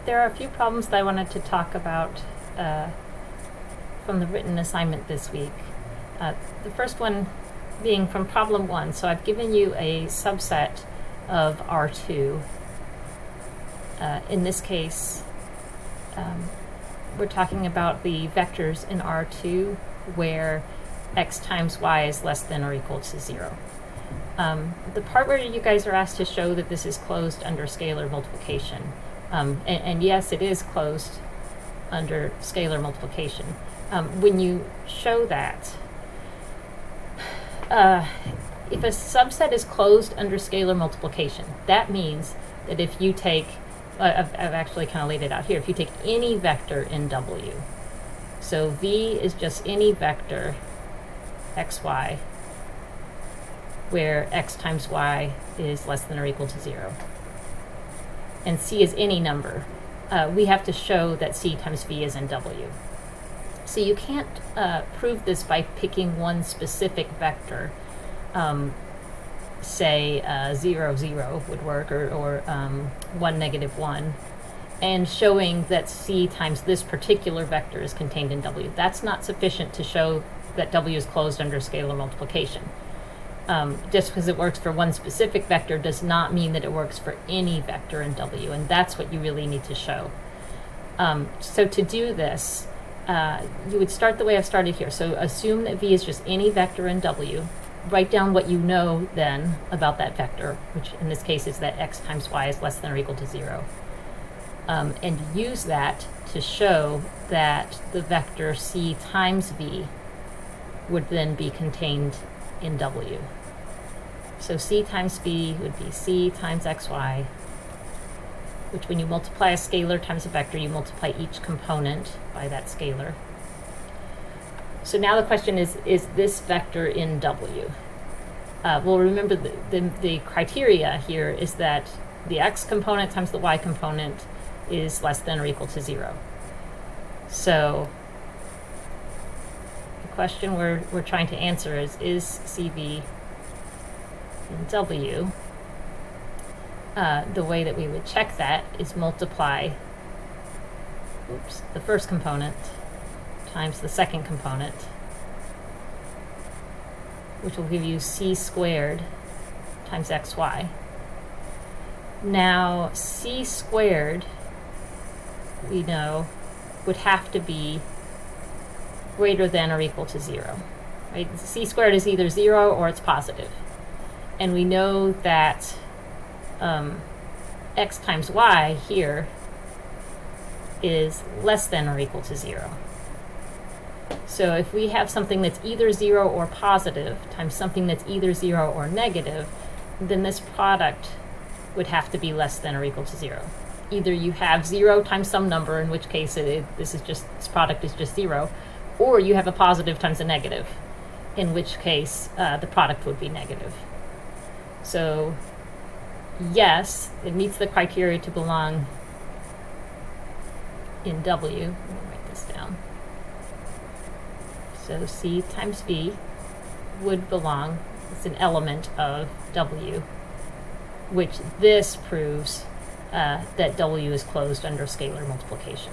There are a few problems that I wanted to talk about from the written assignment this week. The first one being from problem 1. So I've given you a subset of R2. In this case, we're talking about the vectors in R2 where x times y is less than or equal to 0. The part where you guys are asked to show that this is closed under scalar multiplication, and yes, it is closed under scalar multiplication. When you show that, if a subset is closed under scalar multiplication, that means that if you take, I've actually kind of laid it out here, if you take any vector in W, so V is just any vector xy, where x times y is less than or equal to 0. And C is any number. We have to show that C times V is in W. So you can't prove this by picking one specific vector. Say 0, 0 would work, or 1, negative 1, and showing that C times this particular vector is contained in W. That's not sufficient to show that W is closed under scalar multiplication. Just because it works for one specific vector does not mean that it works for any vector in W, and that's what you really need to show. So to do this, you would start the way I've started here. So assume that V is just any vector in W. Write down what you know then about that vector, which in this case is that x times y is less than or equal to 0. And use that to show that the vector C times V would then be contained in W. So C times V would be C times xy, which when you multiply a scalar times a vector, you multiply each component by that scalar. So now the question is this vector in W? Well, remember the criteria here is that the x component times the y component is less than or equal to 0. So the question we're trying to answer is CV in W? The way that we would check that is multiply the first component times the second component, which will give you C squared times xy. Now, C squared, we know, would have to be greater than or equal to 0. Right? C squared is either 0 or it's positive. And we know that x times y here is less than or equal to 0. So if we have something that's either 0 or positive times something that's either 0 or negative, then this product would have to be less than or equal to 0. Either you have 0 times some number, in which case this product is just 0, or you have a positive times a negative, in which case the product would be negative. So yes, it meets the criteria to belong in W. Let me write this down. So C times V would belong, it's an element of W, which this proves that W is closed under scalar multiplication.